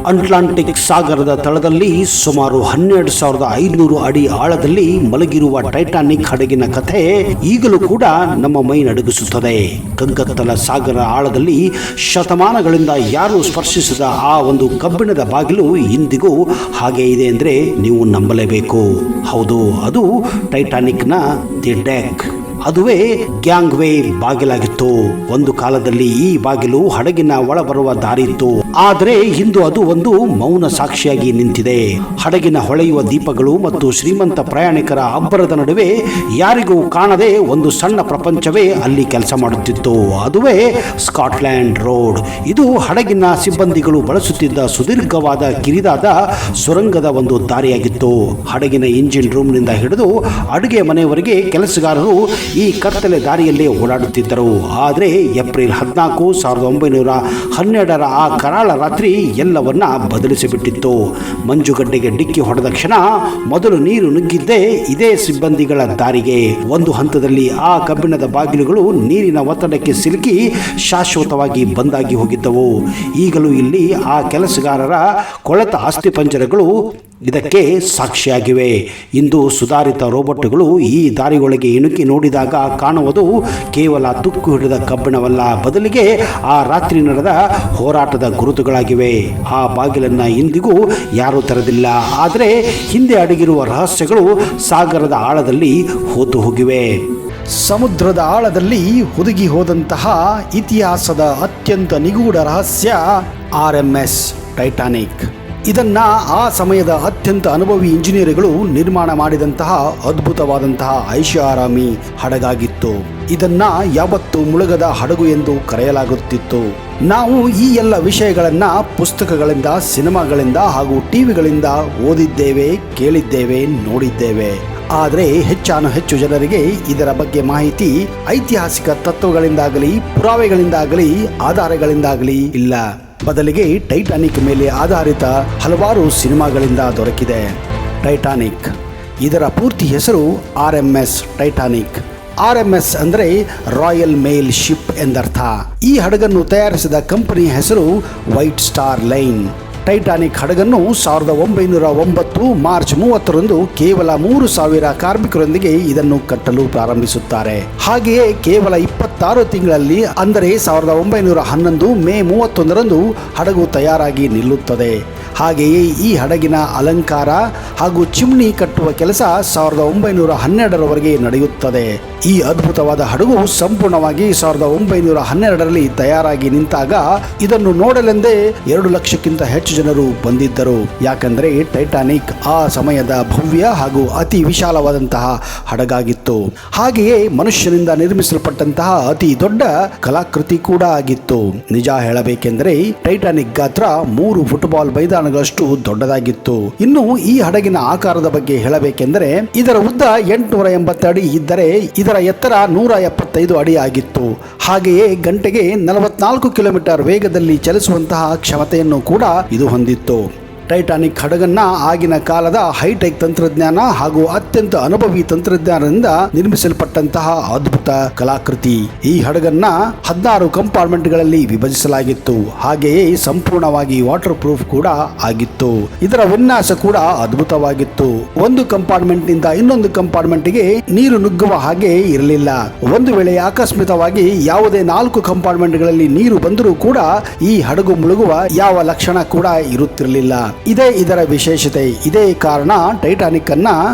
Atlantic ಸಾಗರದ ತಳದಲ್ಲಿ ಸುಮಾರು 12,500 ಅಡಿ ಆಳದಲ್ಲಿ ಮಲಗಿರುವ ಟೈಟಾನಿಕ್ ಹಡಗಿನ ಕಥೆ ಈಗಲೂ ಕೂಡ ನಮ್ಮ ಮೈ ನಡುಗಿಸುತ್ತದೆ. ಕಗ್ಗತ್ತಲ ಸಾಗರ ಆಳದಲ್ಲಿ ಶತಮಾನಗಳಿಂದ ಯಾರು ಸ್ಪರ್ಶಿಸದ ಆ ಒಂದು ಕಬ್ಬಿಣದ ಬಾಗಿಲು ಇಂದಿಗೂ ಹಾಗೆ ಇದೆ ಅಂದರೆ ನೀವು ನಂಬಲೇಬೇಕು. ಹೌದು, ಅದು ಟೈಟಾನಿಕ್ನ ದಿ ಡೆಕ್. ಅದುವೇ ಗ್ಯಾಂಗ್ವೇ ಬಾಗಿಲಾಗಿತ್ತು. ಒಂದು ಕಾಲದಲ್ಲಿ ಈ ಬಾಗಿಲು ಹಡಗಿನ ಒಳ ಬರುವ ದಾರಿ ಇತ್ತು. ಆದರೆ ಇಂದು ಅದು ಒಂದು ಮೌನ ಸಾಕ್ಷಿಯಾಗಿ ನಿಂತಿದೆ. ಹಡಗಿನ ಹೊಳೆಯುವ ದೀಪಗಳು ಮತ್ತು ಶ್ರೀಮಂತ ಪ್ರಯಾಣಿಕರ ಅಬ್ಬರದ ನಡುವೆ ಯಾರಿಗೂ ಕಾಣದೆ ಒಂದು ಸಣ್ಣ ಪ್ರಪಂಚವೇ ಅಲ್ಲಿ ಕೆಲಸ ಮಾಡುತ್ತಿತ್ತು. ಅದುವೇ ಸ್ಕಾಟ್ಲ್ಯಾಂಡ್ ರೋಡ್. ಇದು ಹಡಗಿನ ಸಿಬ್ಬಂದಿಗಳು ಬಳಸುತ್ತಿದ್ದ ಸುದೀರ್ಘವಾದ ಕಿರಿದಾದ ಸುರಂಗದ ಒಂದು ದಾರಿಯಾಗಿತ್ತು. ಹಡಗಿನ ಇಂಜಿನ್ ರೂಮ್ನಿಂದ ಹಿಡಿದು ಅಡುಗೆ ಮನೆಯವರೆಗೆ ಕೆಲಸಗಾರರು ಈ ಕತ್ತಲೆ ದಾರಿಯಲ್ಲೇ ಓಡಾಡುತ್ತಿದ್ದರು. ಆದರೆ ಏಪ್ರಿಲ್ 14, 1912 ಆ ಕರಾಳ ರಾತ್ರಿ ಎಲ್ಲವನ್ನ ಬದಲಿಸಿಬಿಟ್ಟಿತ್ತು. ಮಂಜುಗಡ್ಡೆಗೆ ಡಿಕ್ಕಿ ಹೊಡೆದ ಕ್ಷಣ ಮೊದಲು ನೀರು ನುಗ್ಗಿದ್ದೇ ಇದೇ ಸಿಬ್ಬಂದಿಗಳ ದಾರಿಗೆ. ಒಂದು ಹಂತದಲ್ಲಿ ಆ ಕಬ್ಬಿಣದ ಬಾಗಿಲುಗಳು ನೀರಿನ ಒತ್ತಡಕ್ಕೆ ಸಿಲುಕಿ ಶಾಶ್ವತವಾಗಿ ಬಂದಾಗಿ ಹೋಗಿದ್ದವು. ಈಗಲೂ ಇಲ್ಲಿ ಆ ಕೆಲಸಗಾರರ ಕೊಳೆತ ಅಸ್ಥಿಪಂಜರಗಳು ಇದಕ್ಕೆ ಸಾಕ್ಷಿಯಾಗಿವೆ. ಇಂದು ಸುಧಾರಿತ ರೋಬೋಟ್ಗಳು ಈ ದಾರಿಯೊಳಗೆ ಇಣುಕಿ ನೋಡಿದಾಗ ಕಾಣುವುದು ಕೇವಲ ತುಕ್ಕು ಹಿಡಿದ ಕಬ್ಬಿಣವಲ್ಲ, ಬದಲಿಗೆ ಆ ರಾತ್ರಿ ನಡೆದ ಹೋರಾಟದ ಗುರುತುಗಳಾಗಿವೆ. ಆ ಬಾಗಿಲನ್ನು ಇಂದಿಗೂ ಯಾರೂ ತೆರೆದಿಲ್ಲ, ಆದರೆ ಹಿಂದೆ ಅಡಗಿರುವ ರಹಸ್ಯಗಳು ಸಾಗರದ ಆಳದಲ್ಲಿ ಹೂತು ಹೋಗಿವೆ. ಸಮುದ್ರದ ಆಳದಲ್ಲಿ ಹುದುಗಿ ಹೋದಂತಹ ಇತಿಹಾಸದ ಅತ್ಯಂತ ನಿಗೂಢ ರಹಸ್ಯ RMS ಟೈಟಾನಿಕ್. ಇದನ್ನ ಆ ಸಮಯದ ಅತ್ಯಂತ ಅನುಭವಿ ಇಂಜಿನಿಯರ್ಗಳು ನಿರ್ಮಾಣ ಮಾಡಿದಂತಹ ಅದ್ಭುತವಾದಂತಹ ಐಷಾರಾಮಿ ಹಡಗಾಗಿತ್ತು. ಇದನ್ನ ಯಾವತ್ತೂ ಮುಳುಗದ ಹಡಗು ಎಂದು ಕರೆಯಲಾಗುತ್ತಿತ್ತು. ನಾವು ಈ ಎಲ್ಲ ವಿಷಯಗಳನ್ನ ಪುಸ್ತಕಗಳಿಂದ, ಸಿನಿಮಾಗಳಿಂದ ಹಾಗೂ ಟಿವಿಗಳಿಂದ ಓದಿದ್ದೇವೆ, ಕೇಳಿದ್ದೇವೆ, ನೋಡಿದ್ದೇವೆ. ಆದರೆ ಹೆಚ್ಚು ಜನರಿಗೆ ಇದರ ಬಗ್ಗೆ ಮಾಹಿತಿ ಐತಿಹಾಸಿಕ ತತ್ವಗಳಿಂದಾಗಲಿ, ಪುರಾವೆಗಳಿಂದಾಗಲಿ, ಆಧಾರಗಳಿಂದಾಗಲಿ ಇಲ್ಲ. ಬದಲಿಗೆ ಟೈಟಾನಿಕ್ ಮೇಲೆ ಆಧಾರಿತ ಹಲವಾರು ಸಿನಿಮಾಗಳಿಂದ ದೊರಕಿದೆ. ಟೈಟಾನಿಕ್, ಇದರ ಪೂರ್ತಿ ಹೆಸರು RMS ಟೈಟಾನಿಕ್. RMS ಅಂದರೆ ರಾಯಲ್ ಮೇಲ್ ಶಿಪ್ ಎಂದರ್ಥ. ಈ ಹಡಗನ್ನು ತಯಾರಿಸಿದ ಕಂಪನಿ ಹೆಸರು ವೈಟ್ ಸ್ಟಾರ್ ಲೈನ್. ಟೈಟಾನಿಕ್ ಹಡಗನ್ನು 1909 ಮಾರ್ಚ್ 30 ಕೇವಲ 3,000 ಕಾರ್ಮಿಕರೊಂದಿಗೆ ಇದನ್ನು ಕಟ್ಟಲು ಪ್ರಾರಂಭಿಸುತ್ತಾರೆ. ಹಾಗೆಯೇ ಕೇವಲ 26 ತಿಂಗಳಲ್ಲಿ, ಅಂದರೆ 1911 ಮೇ 31 ಹಡಗು ತಯಾರಾಗಿ ನಿಲ್ಲುತ್ತದೆ. ಹಾಗೆಯೇ ಈ ಹಡಗಿನ ಅಲಂಕಾರ ಹಾಗೂ ಚಿಮ್ನಿ ಕಟ್ಟುವ ಕೆಲಸ 1912 ನಡೆಯುತ್ತದೆ. ಈ ಅದ್ಭುತವಾದ ಹಡಗು ಸಂಪೂರ್ಣವಾಗಿ 1912 ತಯಾರಾಗಿ ನಿಂತಾಗ ಇದನ್ನು ನೋಡಲೆಂದೇ 2 ಲಕ್ಷಕ್ಕಿಂತ ಹೆಚ್ಚು ಜನರು ಬಂದಿದ್ದರು. ಯಾಕಂದ್ರೆ ಟೈಟಾನಿಕ್ ಆ ಸಮಯದ ಭವ್ಯ ಹಾಗೂ ಅತಿ ವಿಶಾಲವಾದಂತಹ ಹಡಗಾಗಿತ್ತು. ಹಾಗೆಯೇ ಮನುಷ್ಯನಿಂದ ನಿರ್ಮಿಸಲ್ಪಟ್ಟಂತಹ ಅತಿ ದೊಡ್ಡ ಕಲಾಕೃತಿ ಕೂಡ ಆಗಿತ್ತು. ನಿಜ ಹೇಳಬೇಕೆಂದರೆ ಟೈಟಾನಿಕ್ ಗಾತ್ರ 3 ಫುಟ್ಬಾಲ್ ಮೈದಾನಗಳಷ್ಟು ದೊಡ್ಡದಾಗಿತ್ತು. ಇನ್ನು ಈ ಹಡಗಿನ ಆಕಾರದ ಬಗ್ಗೆ ಹೇಳಬೇಕೆಂದರೆ ಇದರ ಉದ್ದ 880 ಅಡಿ ಇದ್ದರೆ ಇದರ ಎತ್ತರ 175 ಅಡಿ ಆಗಿತ್ತು. ಹಾಗೆಯೇ ಗಂಟೆಗೆ 44 ಕಿಲೋಮೀಟರ್ ವೇಗದಲ್ಲಿ ಚಲಿಸುವಂತಹ ಕ್ಷಮತೆಯನ್ನು ಕೂಡ ಇದು ಹೊಂದಿತ್ತು. ಟೈಟಾನಿಕ್ ಹಡಗನ್ನ ಆಗಿನ ಕಾಲದ ಹೈಟೆಕ್ ತಂತ್ರಜ್ಞಾನ ಹಾಗೂ ಅತ್ಯಂತ ಅನುಭವಿ ತಂತ್ರಜ್ಞಾನದಿಂದ ನಿರ್ಮಿಸಲ್ಪಟ್ಟಂತಹ ಅದ್ಭುತ ಕಲಾಕೃತಿ. ಈ ಹಡಗನ್ನ 16 ಕಂಪಾರ್ಟ್ಮೆಂಟ್ಗಳಲ್ಲಿ ವಿಭಜಿಸಲಾಗಿತ್ತು. ಹಾಗೆಯೇ ಸಂಪೂರ್ಣವಾಗಿ ವಾಟರ್ ಪ್ರೂಫ್ ಕೂಡ ಆಗಿತ್ತು. ಇದರ ವಿನ್ಯಾಸ ಕೂಡ ಅದ್ಭುತವಾಗಿತ್ತು. ಒಂದು ಕಂಪಾರ್ಟ್ಮೆಂಟ್ ನಿಂದ ಇನ್ನೊಂದು ಕಂಪಾರ್ಟ್ಮೆಂಟ್ಗೆ ನೀರು ನುಗ್ಗುವ ಹಾಗೆ ಇರಲಿಲ್ಲ. ಒಂದು ವೇಳೆ ಆಕಸ್ಮಿಕವಾಗಿ ಯಾವುದೇ 4 ಕಂಪಾರ್ಟ್ಮೆಂಟ್ಗಳಲ್ಲಿ ನೀರು ಬಂದರೂ ಕೂಡ ಈ ಹಡಗು ಮುಳುಗುವ ಯಾವ ಲಕ್ಷಣ ಕೂಡ ಇರುತ್ತಿರಲಿಲ್ಲ. ಇದೇ ಇದರ ವಿಶೇಷತೆ. ಇದೇ ಕಾರಣ ಟೈಟಾನಿಕ್ ಅನ್ನ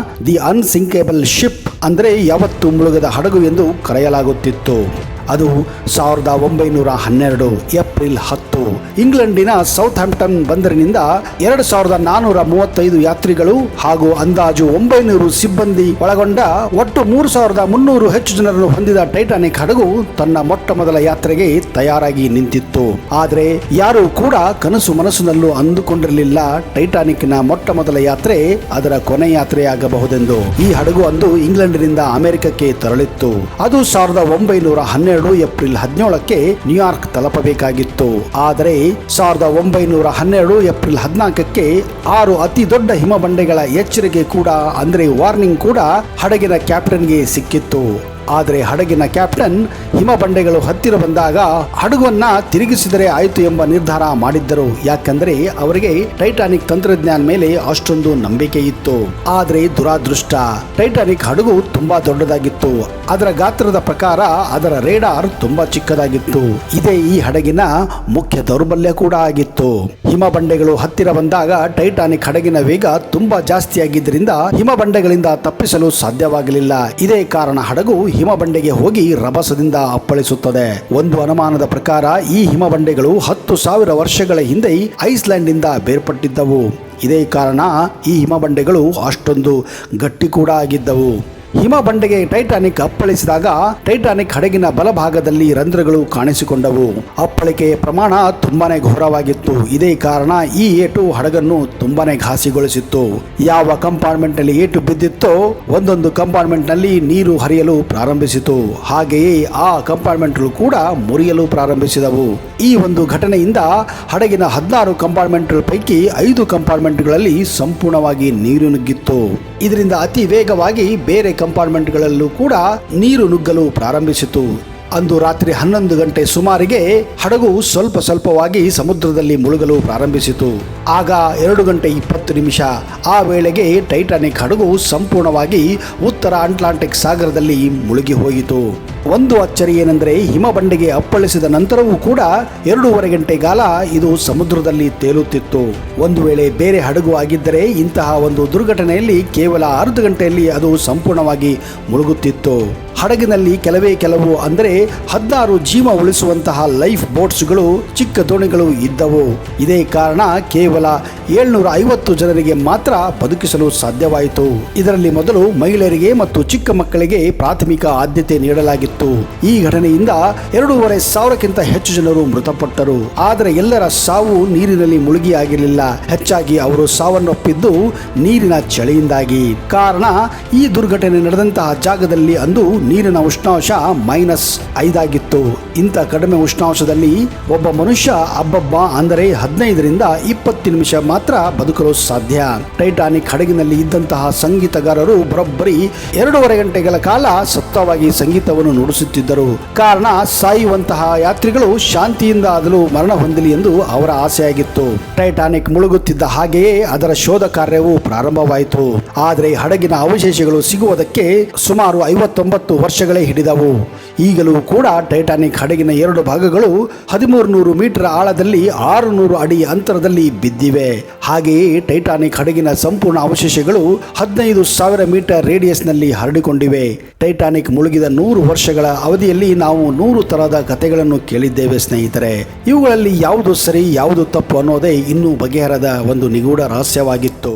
ದಿ ಅನ್ಸಿಂಕೇಬಲ್ ಶಿಪ್, ಅಂದರೆ ಯಾವತ್ತೂ ಮುಳುಗದ ಹಡಗು ಎಂದು ಕರೆಯಲಾಗುತ್ತಿತ್ತು. ಅದು 1912 ಏಪ್ರಿಲ್ 10 ಇಂಗ್ಲೆಂಡಿನ ಸೌತ್ ಹ್ಯಾಂಪ್ಟನ್ ಬಂದರಿನಿಂದ 2,435 ಯಾತ್ರಿಗಳು ಹಾಗೂ ಅಂದಾಜು 900 ಸಿಬ್ಬಂದಿ ಒಳಗೊಂಡ ಒಟ್ಟು 3,300 ಹೆಚ್ಚು ಜನರನ್ನು ಹೊಂದಿದ ಟೈಟಾನಿಕ್ ಹಡಗು ತನ್ನ ಮೊಟ್ಟ ಮೊದಲ ಯಾತ್ರೆಗೆ ತಯಾರಾಗಿ ನಿಂತಿತ್ತು. ಆದರೆ ಯಾರು ಕೂಡ ಕನಸು ಮನಸ್ಸಿನಲ್ಲೂ ಅಂದುಕೊಂಡಿರಲಿಲ್ಲ ಟೈಟಾನಿಕ್ನ ಮೊಟ್ಟ ಮೊದಲ ಯಾತ್ರೆ ಅದರ ಕೊನೆ ಯಾತ್ರೆಯಾಗಬಹುದೆಂದು. ಈ ಹಡಗು ಅಂದು ಇಂಗ್ಲೆಂಡಿನಿಂದ ಅಮೆರಿಕಕ್ಕೆ ತೆರಳಿತ್ತು. ಅದು 1912 ಏಪ್ರಿಲ್ 17ಕ್ಕೆ ನ್ಯೂಯಾರ್ಕ್ ತಲುಪಬೇಕಾಗಿತ್ತು. ಆದರೆ 1912 ಏಪ್ರಿಲ್ 14ಕ್ಕೆ 6 ಅತಿ ದೊಡ್ಡ ಹಿಮಬಂಡೆಗಳ ಎಚ್ಚರಿಕೆ ಕೂಡ, ಅಂದರೆ ವಾರ್ನಿಂಗ್ ಕೂಡ ಹಡಗಿನ ಕ್ಯಾಪ್ಟನ್ಗೆ ಸಿಕ್ಕಿತ್ತು. ಆದರೆ ಹಡಗಿನ ಕ್ಯಾಪ್ಟನ್ ಹಿಮಬಂಡೆಗಳು ಹತ್ತಿರ ಬಂದಾಗ ಹಡಗನ್ನ ತಿರುಗಿಸಿದರೆ ಆಯಿತು ಎಂಬ ನಿರ್ಧಾರ ಮಾಡಿದ್ದರು. ಯಾಕಂದ್ರೆ ಅವರಿಗೆ ಟೈಟಾನಿಕ್ ತಂತ್ರಜ್ಞಾನ ಮೇಲೆ ಅಷ್ಟೊಂದು ನಂಬಿಕೆ ಇತ್ತು. ಆದ್ರೆ ದುರಾದೃಷ್ಟ, ಟೈಟಾನಿಕ್ ಹಡಗು ತುಂಬಾ ದೊಡ್ಡದಾಗಿತ್ತು. ಅದರ ಗಾತ್ರದ ಪ್ರಕಾರ ಅದರ ರೇಡಾರ್ ತುಂಬಾ ಚಿಕ್ಕದಾಗಿತ್ತು. ಇದೇ ಈ ಹಡಗಿನ ಮುಖ್ಯ ದೌರ್ಬಲ್ಯ ಕೂಡ ಆಗಿತ್ತು. ಹಿಮಬಂಡೆಗಳು ಹತ್ತಿರ ಬಂದಾಗ ಟೈಟಾನಿಕ್ ಹಡಗಿನ ವೇಗ ತುಂಬಾ ಜಾಸ್ತಿ ಆಗಿದ್ದರಿಂದ ಹಿಮಬಂಡೆಗಳಿಂದ ತಪ್ಪಿಸಲು ಸಾಧ್ಯವಾಗಲಿಲ್ಲ. ಇದೇ ಕಾರಣ ಹಡಗು ಹಿಮಬಂಡೆಗೆ ಹೋಗಿ ರಭಸದಿಂದ ಅಪ್ಪಳಿಸುತ್ತದೆ. ಒಂದು ಅನುಮಾನದ ಪ್ರಕಾರ ಈ ಹಿಮಬಂಡೆಗಳು 10,000 ವರ್ಷಗಳ ಹಿಂದೆ ಐಸ್ಲ್ಯಾಂಡ್ ಇಂದ ಬೇರ್ಪಟ್ಟಿದ್ದವು. ಇದೇ ಕಾರಣ ಈ ಹಿಮಬಂಡೆಗಳು ಅಷ್ಟೊಂದು ಗಟ್ಟಿ ಕೂಡ ಆಗಿದ್ದವು. ಹಿಮಬಂಡೆಗೆ ಟೈಟಾನಿಕ್ ಅಪ್ಪಳಿಸಿದಾಗ ಟೈಟಾನಿಕ್ ಹಡಗಿನ ಬಲಭಾಗದಲ್ಲಿ ರಂಧ್ರಗಳು ಕಾಣಿಸಿಕೊಂಡವು. ಅಪ್ಪಳಿಕೆಯ ಪ್ರಮಾಣ ತುಂಬಾನೇ ಘೋರವಾಗಿತ್ತು. ಇದೇ ಕಾರಣ ಈ ಏಟು ಹಡಗನ್ನು ತುಂಬಾನೇ ಘಾಸಿಗೊಳಿಸಿತ್ತು. ಯಾವ ಕಂಪಾರ್ಟ್ಮೆಂಟ್ ನಲ್ಲಿ ಏಟು ಬಿದ್ದಿತ್ತೋ ಒಂದೊಂದು ಕಂಪಾರ್ಟ್ಮೆಂಟ್ ನಲ್ಲಿ ನೀರು ಹರಿಯಲು ಪ್ರಾರಂಭಿಸಿತು. ಹಾಗೆಯೇ ಆ ಕಂಪಾರ್ಟ್ಮೆಂಟ್ ಕೂಡ ಮುರಿಯಲು ಪ್ರಾರಂಭಿಸಿದವು. ಈ ಒಂದು ಘಟನೆಯಿಂದ ಹಡಗಿನ 16 ಕಂಪಾರ್ಟ್ಮೆಂಟ್ ಪೈಕಿ 5 ಕಂಪಾರ್ಟ್ಮೆಂಟ್ಗಳಲ್ಲಿ ಸಂಪೂರ್ಣವಾಗಿ ನೀರು ನುಗ್ಗಿತ್ತು. ಇದರಿಂದ ಅತಿ ವೇಗವಾಗಿ ಬೇರೆ ಕಂಪಾರ್ಟ್ಮೆಂಟ್ಗಳಲ್ಲೂ ಕೂಡ ನೀರು ನುಗ್ಗಲು ಪ್ರಾರಂಭಿಸಿತು. ಅಂದು ರಾತ್ರಿ 11 ಗಂಟೆ ಸುಮಾರಿಗೆ ಹಡಗು ಸ್ವಲ್ಪವಾಗಿ ಸಮುದ್ರದಲ್ಲಿ ಮುಳುಗಲು ಪ್ರಾರಂಭಿಸಿತು. ಆಗ 2 ಗಂಟೆ 20 ನಿಮಿಷ ಆ ವೇಳೆಗೆ ಟೈಟಾನಿಕ್ ಹಡಗು ಸಂಪೂರ್ಣವಾಗಿ ಉತ್ತರ ಅಟ್ಲಾಂಟಿಕ್ ಸಾಗರದಲ್ಲಿ ಮುಳುಗಿ ಹೋಯಿತು. ಒಂದು ಅಚ್ಚರಿ ಏನೆಂದರೆ ಹಿಮಬಂಡೆಗೆ ಅಪ್ಪಳಿಸಿದ ನಂತರವೂ ಕೂಡ 2.5 ಗಂಟೆ ಕಾಲ ಇದು ಸಮುದ್ರದಲ್ಲಿ ತೇಲುತ್ತಿತ್ತು. ಒಂದು ವೇಳೆ ಬೇರೆ ಹಡಗು ಆಗಿದ್ದರೆ ಇಂತಹ ಒಂದು ದುರ್ಘಟನೆಯಲ್ಲಿ ಕೇವಲ ಅರ್ಧ ಗಂಟೆಯಲ್ಲಿ ಅದು ಸಂಪೂರ್ಣವಾಗಿ ಮುಳುಗುತ್ತಿತ್ತು. ಹಡಗಿನಲ್ಲಿ ಕೆಲವು ಅಂದರೆ 16 ಜೀವ ಉಳಿಸುವಂತಹ ಲೈಫ್ ಬೋಟ್ಸ್ಗಳು, ಚಿಕ್ಕ ದೋಣಿಗಳು ಇದ್ದವು. ಇದೇ ಕಾರಣ ಕೇವಲ 750 ಜನರಿಗೆ ಮಾತ್ರ ಬದುಕಿಸಲು ಸಾಧ್ಯವಾಯಿತು. ಇದರಲ್ಲಿ ಮೊದಲು ಮಹಿಳೆಯರಿಗೆ ಮತ್ತು ಚಿಕ್ಕ ಮಕ್ಕಳಿಗೆ ಪ್ರಾಥಮಿಕ ಆದ್ಯತೆ ನೀಡಲಾಗಿತ್ತು. ಈ ಘಟನೆಯಿಂದ 2,500ಕ್ಕಿಂತ ಹೆಚ್ಚು ಜನರು ಮೃತಪಟ್ಟರು. ಆದರೆ ಎಲ್ಲರ ಸಾವು ನೀರಿನಲ್ಲಿ ಮುಳುಗಿ ಆಗಿರಲಿಲ್ಲ. ಹೆಚ್ಚಾಗಿ ಅವರು ಸಾವನ್ನಪ್ಪಿದ್ದು ನೀರಿನ ಚಳಿಯಿಂದಾಗಿ. ಕಾರಣ ಈ ದುರ್ಘಟನೆ ನಡೆದಂತಹ ಜಾಗದಲ್ಲಿ ಅಂದು ನೀರಿನ ಉಷ್ಣಾಂಶ -5 ಆಗಿತ್ತು. ಇಂಥ ಕಡಿಮೆ ಉಷ್ಣಾಂಶದಲ್ಲಿ ಒಬ್ಬ ಮನುಷ್ಯ ಅಂದರೆ 15ರಿಂದ 20 ನಿಮಿಷ ಮಾತ್ರ ಬದುಕಲು ಸಾಧ್ಯ. ಟೈಟಾನಿಕ್ ಹಡಗಿನಲ್ಲಿ ಇದ್ದಂತಹ ಸಂಗೀತಗಾರರು ಬರೋಬ್ಬರಿ 2.5 ಗಂಟೆಗಳ ಕಾಲ ಸತ್ತವಾಗಿ ಸಂಗೀತವನ್ನು ನುಡಿಸುತ್ತಿದ್ದರು. ಕಾರಣ ಸಾಯುವಂತಹ ಯಾತ್ರಿಗಳು ಶಾಂತಿಯಿಂದ ಅದಲು ಮರಣ ಹೊಂದಲಿ ಎಂದು ಅವರ ಆಸೆಯಾಗಿತ್ತು. ಟೈಟಾನಿಕ್ ಮುಳುಗುತ್ತಿದ್ದ ಹಾಗೆಯೇ ಅದರ ಶೋಧ ಕಾರ್ಯವು ಪ್ರಾರಂಭವಾಯಿತು. ಆದರೆ ಹಡಗಿನ ಅವಶೇಷಗಳು ಸಿಗುವುದಕ್ಕೆ ಸುಮಾರು 59 ವರ್ಷಗಳೇ ಹಿಡಿದವು. ಈಗಲೂ ಕೂಡ ಟೈಟಾನಿಕ್ ಹಡಗಿನ 2 ಭಾಗಗಳು 1300 ಮೀಟರ್ ಆಳದಲ್ಲಿ 600 ಅಡಿ ಅಂತರದಲ್ಲಿ ಬಿದ್ದಿವೆ. ಹಾಗೆಯೇ ಟೈಟಾನಿಕ್ ಹಡಗಿನ ಸಂಪೂರ್ಣ ಅವಶೇಷಗಳು 15,000 ಮೀಟರ್ ರೇಡಿಯಸ್ನಲ್ಲಿ ಹರಡಿಕೊಂಡಿವೆ. ಟೈಟಾನಿಕ್ ಮುಳುಗಿದ 100 ವರ್ಷಗಳ ಅವಧಿಯಲ್ಲಿ ನಾವು 100 ತರಹದ ಕಥೆಗಳನ್ನು ಕೇಳಿದ್ದೇವೆ ಸ್ನೇಹಿತರೆ. ಇವುಗಳಲ್ಲಿ ಯಾವುದು ಸರಿ ಯಾವುದು ತಪ್ಪು ಅನ್ನೋದೇ ಇನ್ನೂ ಬಗೆಹರದ ಒಂದು ನಿಗೂಢ ರಹಸ್ಯವಾಗಿತ್ತು.